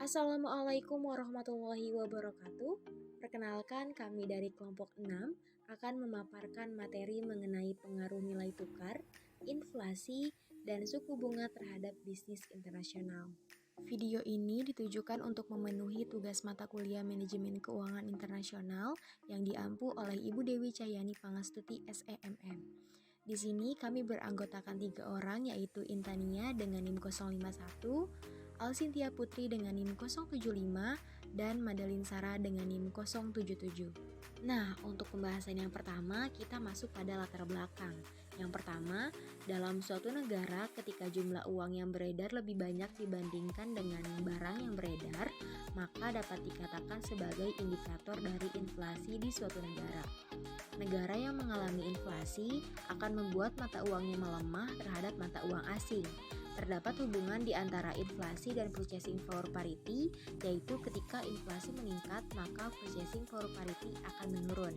Assalamualaikum warahmatullahi wabarakatuh. Perkenalkan, kami dari kelompok 6 akan memaparkan materi mengenai pengaruh nilai tukar, inflasi, dan suku bunga terhadap bisnis internasional. Video ini ditujukan untuk memenuhi tugas mata kuliah Manajemen Keuangan Internasional yang diampu oleh Ibu Dewi Cahyani Pangastuti SEMM. Di sini kami beranggotakan 3 orang, yaitu Intania dengan NIM 051, Alsintia Putri dengan NIM 075, dan Madalin Sara dengan NIM 077. Nah, untuk pembahasan yang pertama, kita masuk pada latar belakang. Yang pertama, dalam suatu negara ketika jumlah uang yang beredar lebih banyak dibandingkan dengan barang yang beredar, maka dapat dikatakan sebagai indikator dari inflasi di suatu negara. Negara yang mengalami inflasi akan membuat mata uangnya melemah terhadap mata uang asing. Terdapat hubungan di antara inflasi dan purchasing power parity, yaitu ketika inflasi meningkat maka purchasing power parity akan menurun.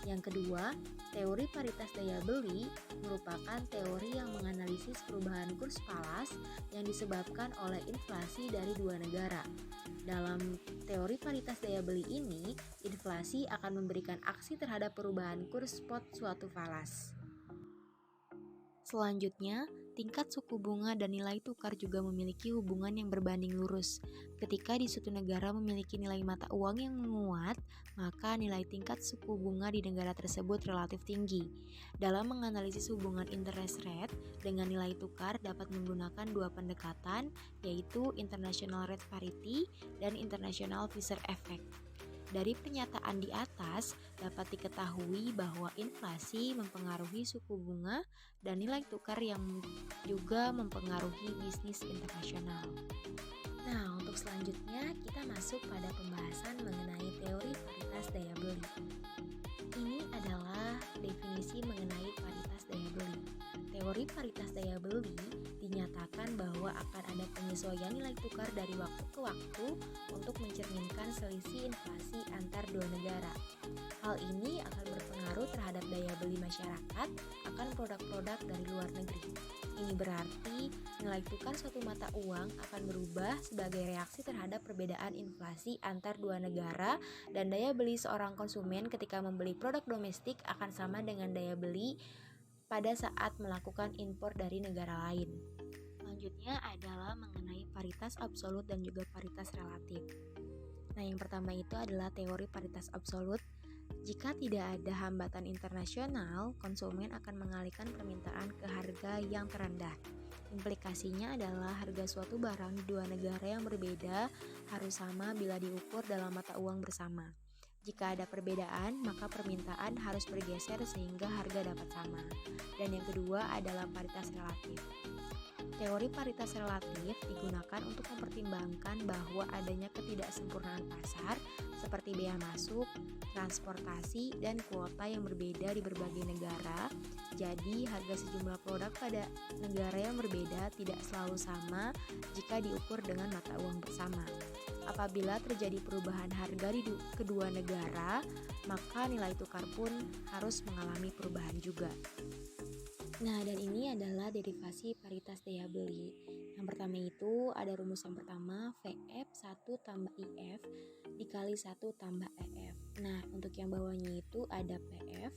Yang kedua, teori paritas daya beli merupakan teori yang menganalisis perubahan kurs falas yang disebabkan oleh inflasi dari dua negara. Dalam teori paritas daya beli ini, inflasi akan memberikan aksi terhadap perubahan kurs spot suatu falas. Selanjutnya, tingkat suku bunga dan nilai tukar juga memiliki hubungan yang berbanding lurus. Ketika di suatu negara memiliki nilai mata uang yang menguat, maka nilai tingkat suku bunga di negara tersebut relatif tinggi. Dalam menganalisis hubungan interest rate dengan nilai tukar dapat menggunakan dua pendekatan, yaitu International Rate Parity dan International Fisher Effect. Dari pernyataan di atas, dapat diketahui bahwa inflasi mempengaruhi suku bunga dan nilai tukar yang juga mempengaruhi bisnis internasional. Nah, untuk selanjutnya kita masuk pada pembahasan mengenai teori paritas daya beli. Ini adalah definisi mengenai paritas daya beli. Teori paritas daya beli dinyatakan bahwa akan ada penyesuaian nilai tukar dari waktu ke waktu untuk mencerminkan selisih inflasi antar dua negara. Hal ini akan berpengaruh terhadap daya beli masyarakat akan produk-produk dari luar negeri. Ini berarti nilai tukar suatu mata uang akan berubah sebagai reaksi terhadap perbedaan inflasi antar dua negara, dan daya beli seorang konsumen ketika membeli produk domestik akan sama dengan daya beli pada saat melakukan impor dari negara lain. Selanjutnya adalah mengenai paritas absolut dan juga paritas relatif. Nah, yang pertama itu adalah teori paritas absolut. Jika tidak ada hambatan internasional, konsumen akan mengalihkan permintaan ke harga yang terendah. Implikasinya adalah harga suatu barang di dua negara yang berbeda harus sama bila diukur dalam mata uang bersama. Jika ada perbedaan, maka permintaan harus bergeser sehingga harga dapat sama. Dan yang kedua adalah paritas relatif. Teori paritas relatif digunakan untuk mempertimbangkan bahwa adanya ketidaksempurnaan pasar seperti bea masuk, transportasi, dan kuota yang berbeda di berbagai negara. Jadi, harga sejumlah produk pada negara yang berbeda tidak selalu sama jika diukur dengan mata uang bersama. Apabila terjadi perubahan harga di kedua negara, maka nilai tukar pun harus mengalami perubahan juga. Nah, dan ini adalah derivasi paritas daya beli. Yang pertama itu ada rumus yang pertama, VF 1 tambah IF dikali 1 tambah EF. Nah, untuk yang bawahnya itu ada PF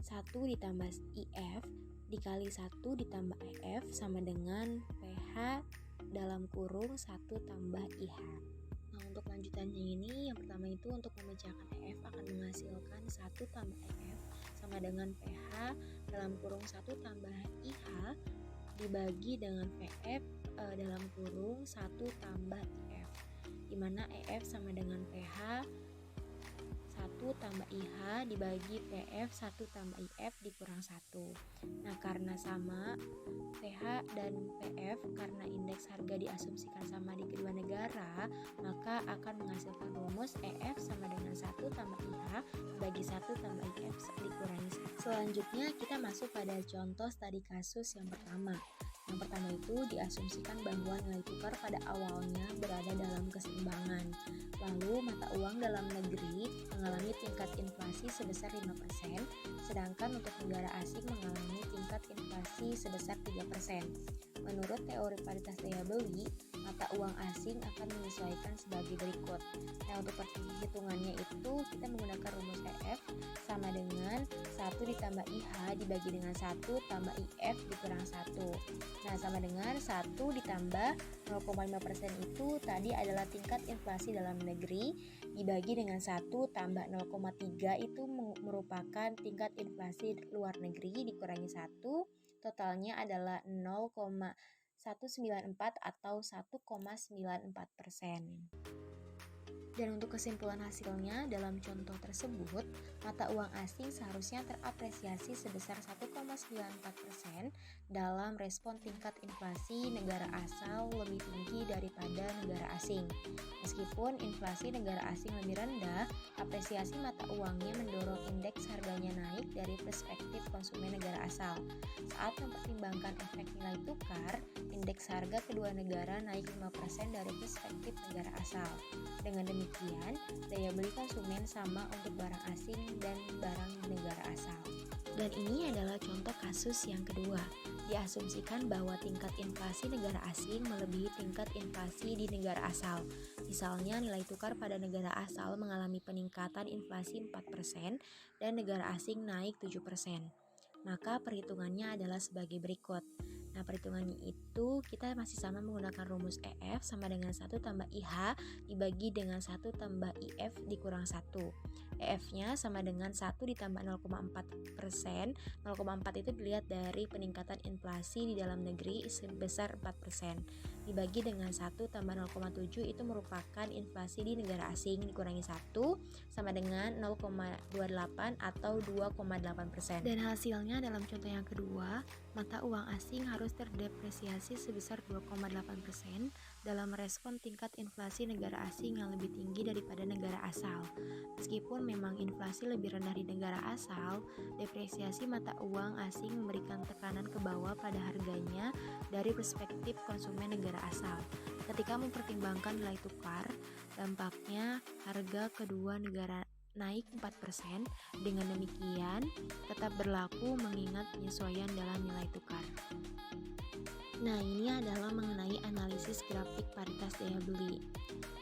1 ditambah IF dikali 1 ditambah EF sama dengan PH dalam kurung 1 tambah IH. Nah, untuk lanjutannya ini, yang pertama itu untuk memecahkan EF akan menghasilkan 1 tambah EF sama dengan PH dalam kurung 1 tambah IH dibagi dengan VF dalam kurung 1 tambah IF, dimana EF sama dengan PH 1 tambah IH dibagi PF 1 tambah IF dikurang 1. Nah, karena sama PH dan PF, karena indeks harga diasumsikan sama di kedua negara, maka akan menghasilkan rumus EF sama dengan 1 tambah IH bagi 1 tambah IF dikurangi 1. Selanjutnya kita masuk pada contoh studi kasus yang pertama. Yang pertama itu diasumsikan bahwa nilai tukar pada awalnya berada dalam keseimbangan. Lalu mata uang dalam negeri mengalami tingkat inflasi sebesar 5%, sedangkan untuk negara asing mengalami tingkat inflasi sebesar 3%. Menurut teori paritas daya beli, mata mata uang asing akan menyesuaikan sebagai berikut. Nah, untuk perhitungannya itu kita menggunakan rumus EF sama dengan 1 ditambah IH dibagi dengan 1 tambah IF dikurang 1. Nah, sama dengan 1 ditambah 0,5% itu tadi adalah tingkat inflasi dalam negeri dibagi dengan 1 tambah 0,3 itu merupakan tingkat inflasi luar negeri dikurangi 1, totalnya adalah 0,194 atau 1,94%. Dan untuk kesimpulan hasilnya, dalam contoh tersebut, mata uang asing seharusnya terapresiasi sebesar 1,94% dalam respon tingkat inflasi negara asal lebih tinggi daripada negara asing. Meskipun inflasi negara asing lebih rendah, apresiasi mata uangnya mendorong indeks harganya naik dari perspektif konsumen negara asal. Saat mempertimbangkan efek nilai tukar, indeks harga kedua negara naik 5% dari perspektif negara asal. Dengan demikian, daya beli konsumen sama untuk barang asing dan barang di negara asal. Dan ini adalah contoh kasus yang kedua. Diasumsikan bahwa tingkat inflasi negara asing melebihi tingkat inflasi di negara asal. Misalnya nilai tukar pada negara asal mengalami peningkatan inflasi 4% dan negara asing naik 7%. Maka perhitungannya adalah sebagai berikut. Nah, perhitungannya itu kita masih sama menggunakan rumus EF sama dengan 1 tambah IH dibagi dengan 1 tambah IF dikurang 1. EF-nya sama dengan 1 ditambah 0,4%. 0,4 itu dilihat dari peningkatan inflasi di dalam negeri sebesar 4%. Dibagi dengan 1 tambah 0,7 itu merupakan inflasi di negara asing dikurangi 1 sama dengan 0,28 atau 2,8%. Dan hasilnya dalam contoh yang kedua, mata uang asing harus terdepresiasi sebesar 2,8% dalam respon tingkat inflasi negara asing yang lebih tinggi daripada negara asal. Meskipun memang inflasi lebih rendah di negara asal, depresiasi mata uang asing memberikan tekanan ke bawah pada harganya dari perspektif konsumen negara asal. Ketika mempertimbangkan nilai tukar, dampaknya harga kedua negara naik 4%. Dengan demikian, tetap berlaku mengingat penyesuaian dalam nilai tukar. Nah, ini adalah mengenai analisis grafik paritas daya beli.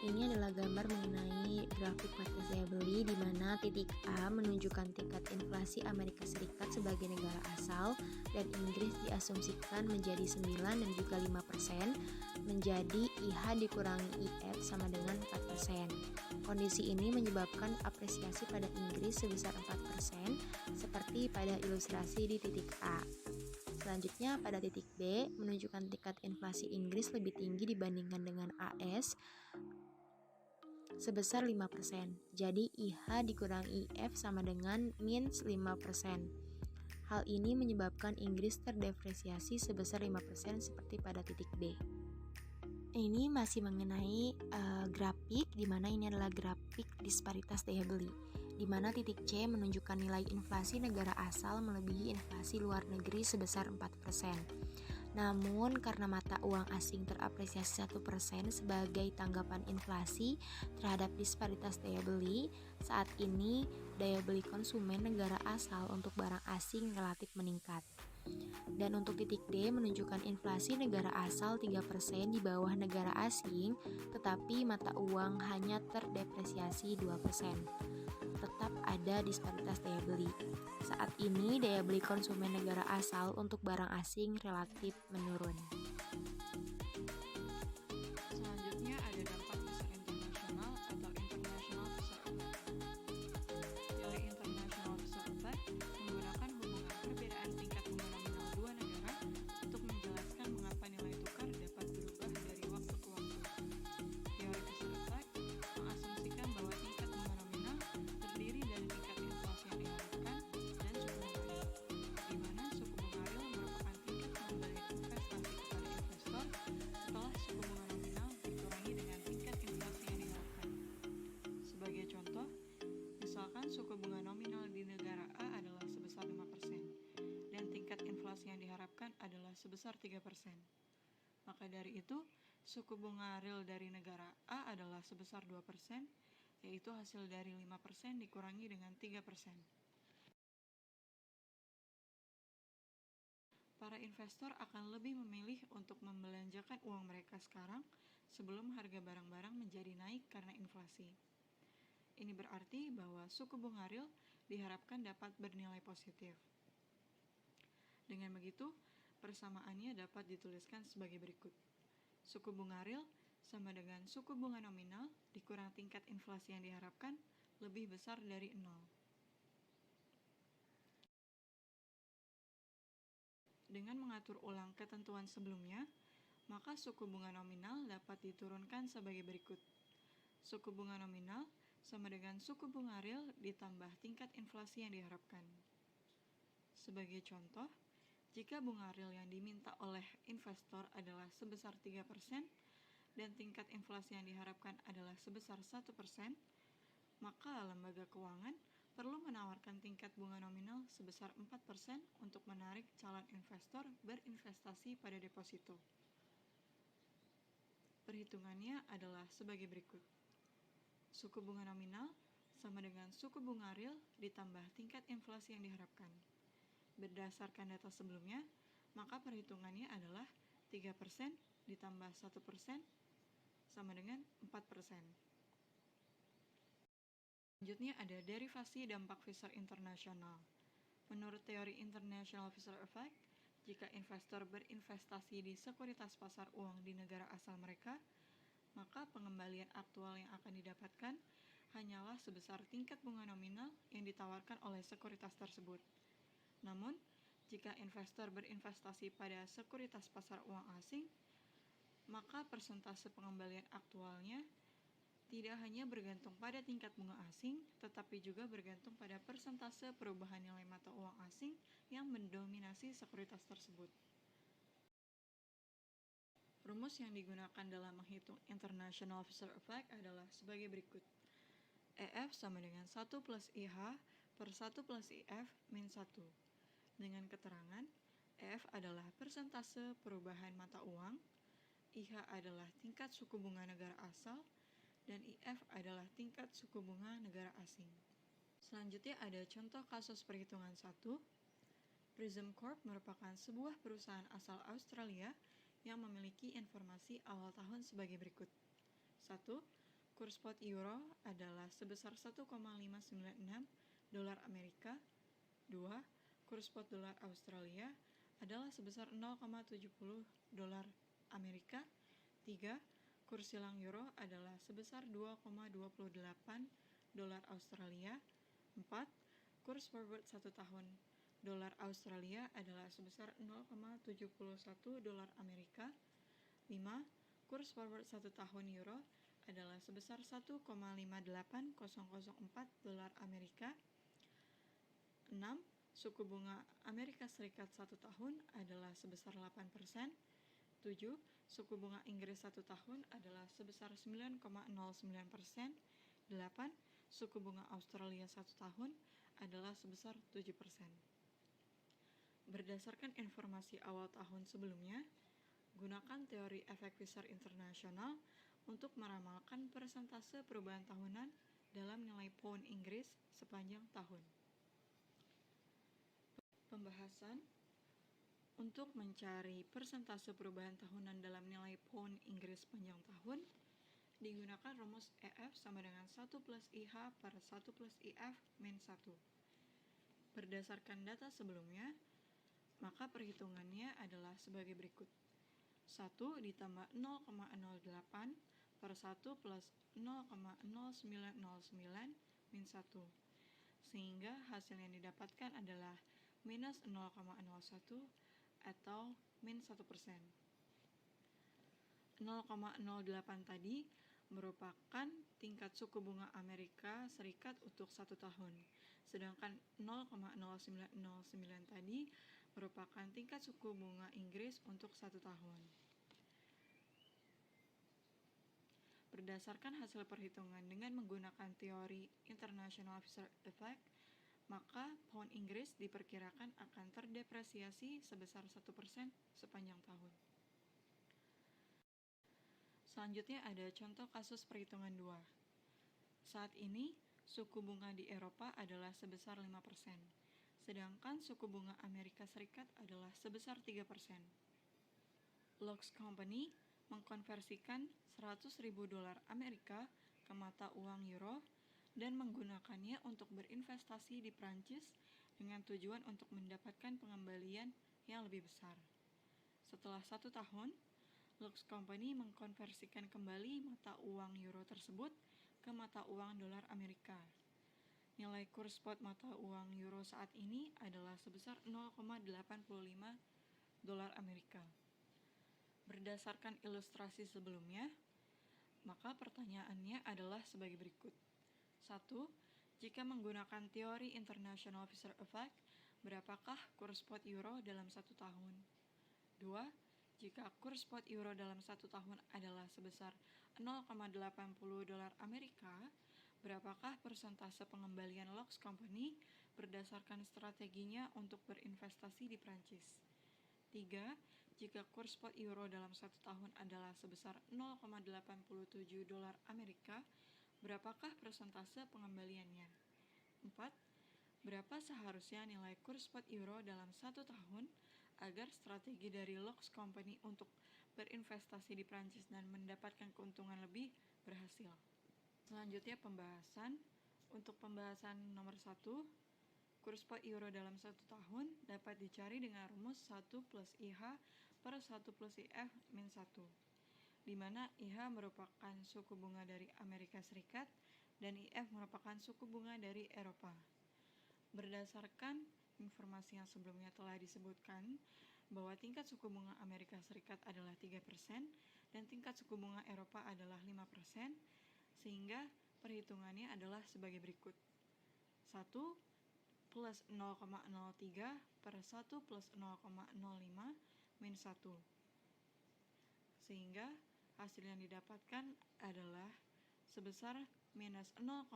Ini adalah gambar mengenai grafik paritas daya beli di mana titik A menunjukkan tingkat inflasi Amerika Serikat sebagai negara asal dan Inggris diasumsikan menjadi 9 dan juga 5%, menjadi IH dikurangi IF sama dengan 4%. Kondisi ini menyebabkan apresiasi pada Inggris sebesar 4% seperti pada ilustrasi di titik A. Selanjutnya pada titik B menunjukkan tingkat inflasi Inggris lebih tinggi dibandingkan dengan AS sebesar 5%. Jadi IH dikurangi IF sama dengan minus 5%. Hal ini menyebabkan Inggris terdepresiasi sebesar 5% seperti pada titik B. Ini masih mengenai grafik, di mana ini adalah grafik disparitas daya beli, di mana titik C menunjukkan nilai inflasi negara asal melebihi inflasi luar negeri sebesar 4%. Namun karena mata uang asing terapresiasi 1% sebagai tanggapan inflasi terhadap disparitas daya beli, saat ini daya beli konsumen negara asal untuk barang asing relatif meningkat. Dan untuk titik D menunjukkan inflasi negara asal 3% di bawah negara asing, tetapi mata uang hanya terdepresiasi 2%. Tetap ada disparitas daya beli. Saat ini daya beli konsumen negara asal untuk barang asing relatif menurun. Selanjutnya ada dampak besar internasional atau international pressure effect. Teori international pressure effect menggunakan hubungan perbedaan tingkat bunga nominal dua negara untuk menjelaskan mengapa nilai tukar dapat berubah dari waktu ke waktu. Teori pressure effect mengasumsikan bahwa tingkat bunga nominal terdiri dari tingkat inflasi yang diharapkan dan suku bunga real, di mana suku bunga real merupakan tingkat pengembalian investasi kepada investor setelah suku bunga nominal dikurangi dengan tingkat inflasi yang diharapkan. Sebagai contoh, misalkan suku bunga nominal di negara A adalah sebesar 5% dan tingkat inflasi yang diharapkan adalah sebesar 3%. Maka dari itu, suku bunga real dari negara A adalah sebesar 2%, yaitu hasil dari 5% dikurangi dengan 3%. Para investor akan lebih memilih untuk membelanjakan uang mereka sekarang sebelum harga barang-barang menjadi naik karena inflasi. Ini berarti bahwa suku bunga real diharapkan dapat bernilai positif. Dengan begitu, persamaannya dapat dituliskan sebagai berikut. Suku bunga real sama dengan suku bunga nominal dikurang tingkat inflasi yang diharapkan lebih besar dari 0. Dengan mengatur ulang ketentuan sebelumnya, maka suku bunga nominal dapat diturunkan sebagai berikut. Suku bunga nominal sama dengan suku bunga real ditambah tingkat inflasi yang diharapkan. Sebagai contoh, jika bunga real yang diminta oleh investor adalah sebesar 3% dan tingkat inflasi yang diharapkan adalah sebesar 1%, maka lembaga keuangan perlu menawarkan tingkat bunga nominal sebesar 4% untuk menarik calon investor berinvestasi pada deposito. Perhitungannya adalah sebagai berikut. Suku bunga nominal sama dengan suku bunga real ditambah tingkat inflasi yang diharapkan. Berdasarkan data sebelumnya, maka perhitungannya adalah 3% ditambah 1% sama dengan 4%. Selanjutnya ada derivasi dampak Fisher internasional. Menurut teori International Fisher Effect, jika investor berinvestasi di sekuritas pasar uang di negara asal mereka, maka pengembalian aktual yang akan didapatkan hanyalah sebesar tingkat bunga nominal yang ditawarkan oleh sekuritas tersebut. Namun, jika investor berinvestasi pada sekuritas pasar uang asing, maka persentase pengembalian aktualnya tidak hanya bergantung pada tingkat bunga asing, tetapi juga bergantung pada persentase perubahan nilai mata uang asing yang mendominasi sekuritas tersebut. Rumus yang digunakan dalam menghitung International Fisher Effect adalah sebagai berikut. EF sama dengan 1 plus IH per 1 plus IF min 1. Dengan keterangan, EF adalah persentase perubahan mata uang, IH adalah tingkat suku bunga negara asal, dan IF adalah tingkat suku bunga negara asing. Selanjutnya ada contoh kasus perhitungan 1. Prism Corp merupakan sebuah perusahaan asal Australia yang memiliki informasi awal tahun sebagai berikut. 1. Kurs spot euro adalah sebesar 1,596 dolar Amerika. 2. Kurs spot dolar Australia adalah sebesar 0,70 dolar Amerika. 3. Kurs silang euro adalah sebesar 2,28 dolar Australia. 4. Kurs forward 1 tahun dolar Australia adalah sebesar 0,71 dolar Amerika. 5. Kurs forward 1 tahun euro adalah sebesar 1,58004 dolar Amerika. 6. Suku bunga Amerika Serikat 1 tahun adalah sebesar 8%. 7. Suku bunga Inggris 1 tahun adalah sebesar 9,09%. 8. Suku bunga Australia 1 tahun adalah sebesar 7%. Berdasarkan informasi awal tahun sebelumnya, gunakan teori efek Fisher internasional untuk meramalkan persentase perubahan tahunan dalam nilai pound Inggris sepanjang tahun. Pembahasan untuk mencari persentase perubahan tahunan dalam nilai pound Inggris sepanjang tahun digunakan rumus EF sama dengan 1 plus IH per 1 plus IF min 1. Berdasarkan data sebelumnya, maka perhitungannya adalah sebagai berikut. 1 ditambah 0,08 per 1 plus 0,0909 min 1. Sehingga hasil yang didapatkan adalah minus 0,01 atau min 1%. 0,08 tadi merupakan tingkat suku bunga Amerika Serikat untuk 1 tahun. Sedangkan 0,0909 tadi merupakan tingkat suku bunga Inggris untuk 1 tahun. Berdasarkan hasil perhitungan dengan menggunakan teori International Fisher Effect, maka pound Inggris diperkirakan akan terdepresiasi sebesar 1% sepanjang tahun. Selanjutnya ada contoh kasus perhitungan 2. Saat ini, suku bunga di Eropa adalah sebesar 5%, sedangkan suku bunga Amerika Serikat adalah sebesar 3%. Locks Company mengkonversikan 100.000 dolar Amerika ke mata uang euro dan menggunakannya untuk berinvestasi di Prancis dengan tujuan untuk mendapatkan pengembalian yang lebih besar. Setelah 1 tahun, Lux Company mengkonversikan kembali mata uang euro tersebut ke mata uang dolar Amerika. Nilai kurs spot mata uang euro saat ini adalah sebesar 0,85 dolar Amerika. Berdasarkan ilustrasi sebelumnya, maka pertanyaannya adalah sebagai berikut. 1. Jika menggunakan teori International Fisher Effect, berapakah kurs spot euro dalam 1 tahun? 2. Jika kurs spot euro dalam 1 tahun adalah sebesar 0,80 dolar Amerika, berapakah persentase pengembalian Lux Company berdasarkan strateginya untuk berinvestasi di Prancis? 3. Jika kurs spot euro dalam 1 tahun adalah sebesar 0,87 dolar Amerika, berapakah persentase pengembaliannya? 4. Berapa seharusnya nilai kurs spot euro dalam 1 tahun agar strategi dari Lux Company untuk berinvestasi di Prancis dan mendapatkan keuntungan lebih berhasil? Selanjutnya pembahasan. Untuk pembahasan nomor 1, kurs spot euro dalam 1 tahun dapat dicari dengan rumus 1 plus IH per 1 plus IF min 1, di mana IH merupakan suku bunga dari Amerika Serikat dan IF merupakan suku bunga dari Eropa. Berdasarkan informasi yang sebelumnya telah disebutkan bahwa tingkat suku bunga Amerika Serikat adalah 3% dan tingkat suku bunga Eropa adalah 5%, sehingga perhitungannya adalah sebagai berikut. 1 plus 0,03 per 1 plus 0,05 min 1. Sehingga hasil yang didapatkan adalah sebesar minus 0,0190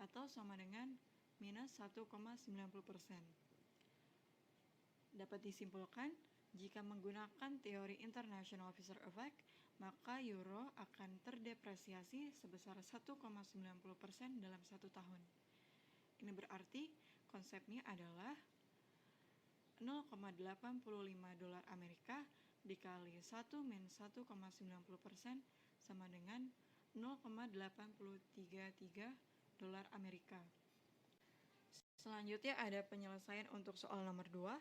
atau sama dengan minus 1,90%. Dapat disimpulkan, jika menggunakan teori International Fisher Effect, maka euro akan terdepresiasi sebesar 1,90% dalam 1 tahun. Ini berarti konsepnya adalah 0,85 dolar Amerika dikali 1 min 1,90% sama dengan 0,833 dolar Amerika. Selanjutnya ada penyelesaian untuk soal nomor 2.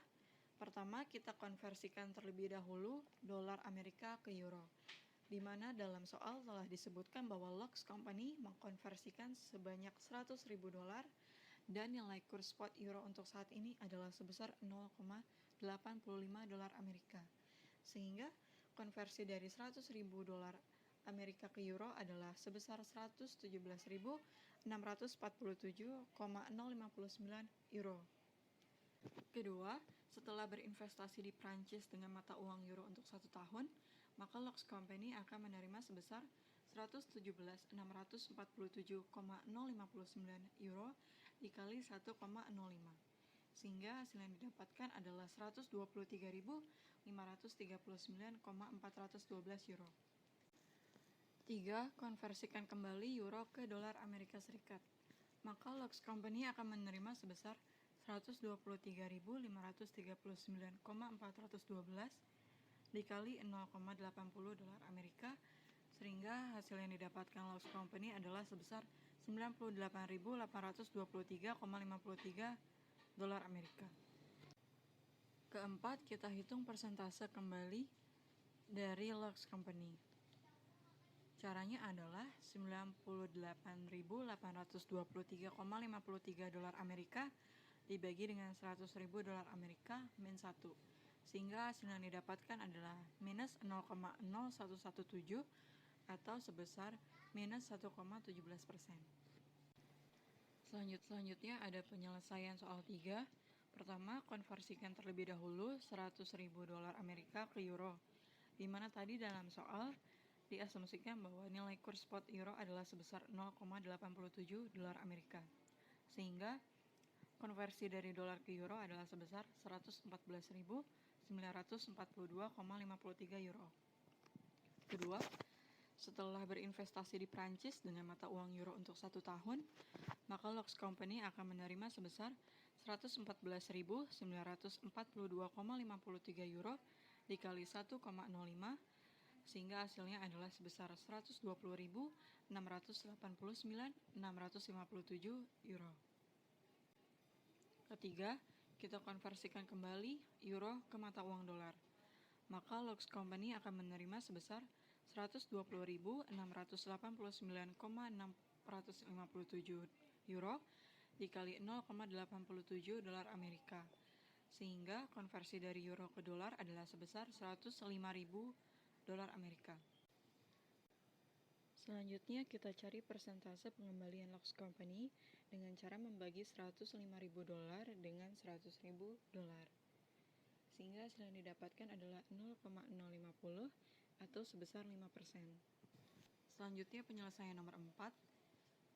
Pertama, kita konversikan terlebih dahulu dolar Amerika ke euro, di mana dalam soal telah disebutkan bahwa Lux Company mengkonversikan sebanyak 100.000 dolar dan nilai kurs spot euro untuk saat ini adalah sebesar 0,85 dolar Amerika. Sehingga konversi dari 100.000 dolar Amerika ke euro adalah sebesar 117.647,059 euro. Kedua, setelah berinvestasi di Prancis dengan mata uang euro untuk 1 tahun, maka Lux Company akan menerima sebesar 117.647,059 euro dikali 1,05, sehingga hasil yang didapatkan adalah 123.539,412 euro. 3. Konversikan kembali euro ke dolar Amerika Serikat. Maka Lux Company akan menerima sebesar 123.539,412 dikali 0,80 dolar Amerika, sehingga hasil yang didapatkan Lux Company adalah sebesar 98.823,53 dolar Amerika. Keempat, kita hitung persentase kembali dari Lux Company. Caranya adalah 98.823,53 dolar Amerika dibagi dengan 100.000 dolar Amerika min 1, sehingga hasil yang didapatkan adalah minus 0,0117 atau sebesar minus 1,17%. Selanjutnya ada penyelesaian soal 3. Pertama, konversikan terlebih dahulu 100.000 dolar Amerika ke euro, di mana tadi dalam soal diasumsikan bahwa nilai kurs spot euro adalah sebesar 0,87 dolar Amerika, sehingga konversi dari dolar ke euro adalah sebesar 114.942,53 euro. Kedua, setelah berinvestasi di Prancis dengan mata uang euro untuk 1 tahun, maka Lux Company akan menerima sebesar 114.942,53 euro dikali 1,05 sehingga hasilnya adalah sebesar 120.689.657 euro. Ketiga, kita konversikan kembali euro ke mata uang dolar. Maka Lux Company akan menerima sebesar 120.689,657 euro dikali 0,87 dolar Amerika. Sehingga konversi dari euro ke dolar adalah sebesar 105.000 dolar Amerika. Selanjutnya kita cari persentase pengembalian Lux Company dengan cara membagi 105.000 dolar dengan 100.000 dolar. Sehingga hasil yang didapatkan adalah 0,050 atau sebesar 5%. Selanjutnya penyelesaian nomor 4.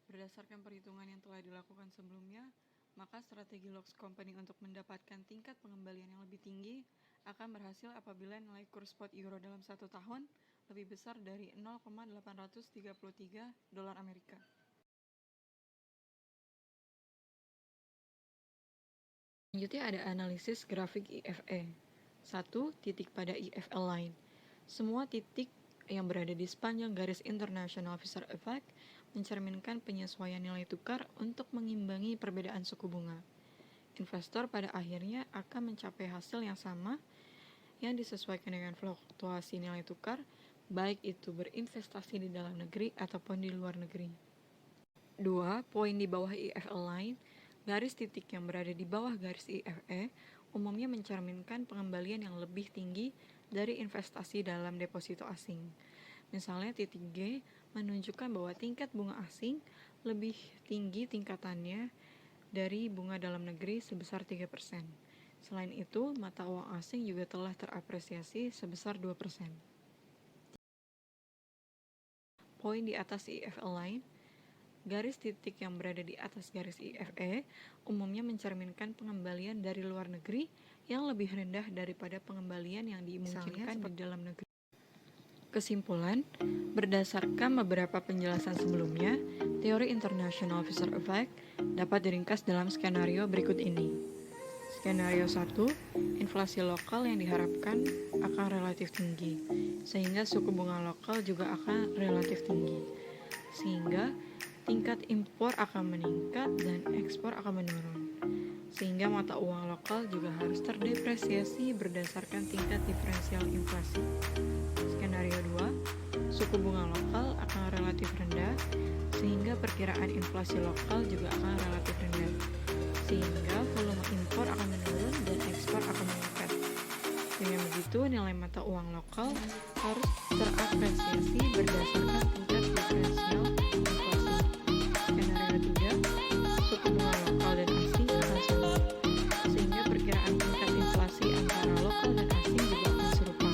Berdasarkan perhitungan yang telah dilakukan sebelumnya, maka strategi Lux Company untuk mendapatkan tingkat pengembalian yang lebih tinggi akan berhasil apabila nilai kurs spot euro dalam 1 tahun lebih besar dari 0,833 dolar Amerika. Selanjutnya ada analisis grafik IFE. 1. Titik pada IFL line. Semua titik yang berada di sepanjang garis International Fisher Effect mencerminkan penyesuaian nilai tukar untuk mengimbangi perbedaan suku bunga. Investor pada akhirnya akan mencapai hasil yang sama yang disesuaikan dengan fluktuasi nilai tukar, baik itu berinvestasi di dalam negeri ataupun di luar negeri. 2. Poin di bawah IFL line. Garis titik yang berada di bawah garis IFE umumnya mencerminkan pengembalian yang lebih tinggi dari investasi dalam deposito asing. Misalnya titik G menunjukkan bahwa tingkat bunga asing lebih tinggi tingkatannya dari bunga dalam negeri sebesar 3%. Selain itu, mata uang asing juga telah terapresiasi sebesar 2%. Poin di atas IFL line. Garis titik yang berada di atas garis IFE umumnya mencerminkan pengembalian dari luar negeri yang lebih rendah daripada pengembalian yang dimungkinkan di dalam negeri. Kesimpulan, berdasarkan beberapa penjelasan sebelumnya, teori International Fisher Effect dapat diringkas dalam skenario berikut ini. Skenario 1, inflasi lokal yang diharapkan akan relatif tinggi, sehingga suku bunga lokal juga akan relatif tinggi. Sehingga tingkat impor akan meningkat dan ekspor akan menurun, sehingga mata uang lokal juga harus terdepresiasi berdasarkan tingkat diferensial inflasi. Skenario 2, suku bunga lokal akan relatif rendah, sehingga perkiraan inflasi lokal juga akan relatif rendah, sehingga volume impor akan menurun dan ekspor akan meningkat. Dengan begitu, nilai mata uang lokal harus terapresiasi berdasarkan tingkat diferensial inflasi. Skenario 3, suku bunga lokal dan asing akan sama, sehingga perkiraan tingkat inflasi antara lokal dan asing juga akan serupa,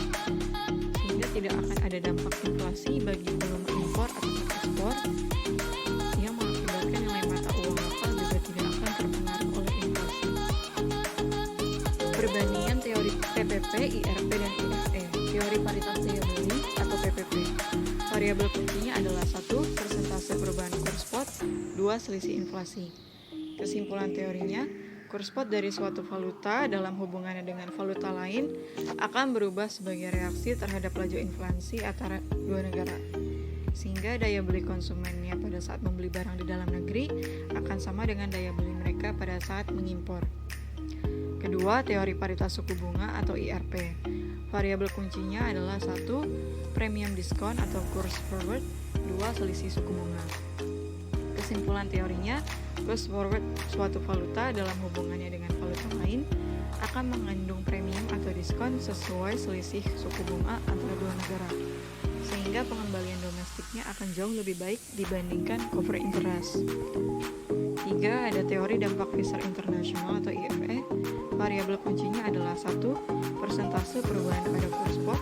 sehingga tidak akan ada dampak inflasi bagi volume impor atau ekspor yang mengakibatkan nilai mata uang lokal juga tidak akan terpengaruh oleh inflasi. Perbandingan teori PPP, IRP, dan IFE. Teori paritas daya beli atau PPP. Variabel kuncinya adalah 1. Persentase perubahan kurs spot, 2. Selisih inflasi. Kesimpulan teorinya, kurs spot dari suatu valuta dalam hubungannya dengan valuta lain akan berubah sebagai reaksi terhadap laju inflasi antara dua negara, sehingga daya beli konsumennya pada saat membeli barang di dalam negeri akan sama dengan daya beli mereka pada saat mengimpor. Kedua, teori paritas suku bunga atau IRP. Variabel kuncinya adalah 1. Premium diskon atau kurs forward, 2. Selisih suku bunga. Kesimpulan teorinya, kurs forward suatu valuta dalam hubungannya dengan valuta lain akan mengandung premium atau diskon sesuai selisih suku bunga antara dua negara, sehingga pengembalian domestiknya akan jauh lebih baik dibandingkan cover interest. 3. Ada teori dampak Fisher International atau IFE. Variabel kuncinya adalah 1. Persentase perubahan pada kurs spot,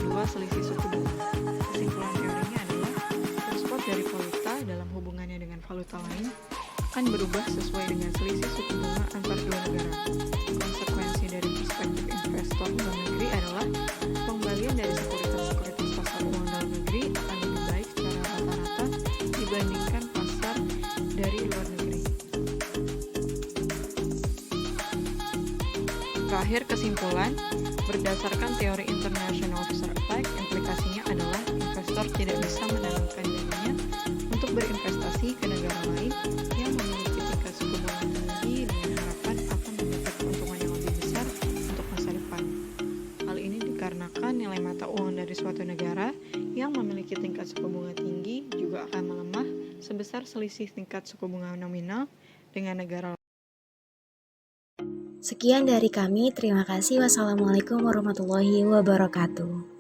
2. Selisih suku bunga. Kesimpulan teorinya adalah kurs spot dari valuta dalam hubungannya dengan valuta lain akan berubah sesuai dengan selisih suku bunga antar dua negara. Konsekuensi dari perspektif investor dalam negeri adalah pengembalian dari sekuritas-sekuritas pasar uang dalam negeri akan lebih baik secara rata-rata dibandingkan pasar dari luar negeri. Terakhir, kesimpulan, Berdasarkan teori International Officer Effect, implikasinya adalah investor tidak bisa menanamkan dananya untuk berinvestasi ke negara lain yang memiliki tingkat suku bunga tinggi dengan harapan akan mendapat keuntungan yang lebih besar untuk masa depan. Hal ini dikarenakan nilai mata uang dari suatu negara yang memiliki tingkat suku bunga tinggi juga akan melemah sebesar selisih tingkat suku bunga nominal dengan negara lain. Sekian dari kami, terima kasih. Wassalamualaikum warahmatullahi wabarakatuh.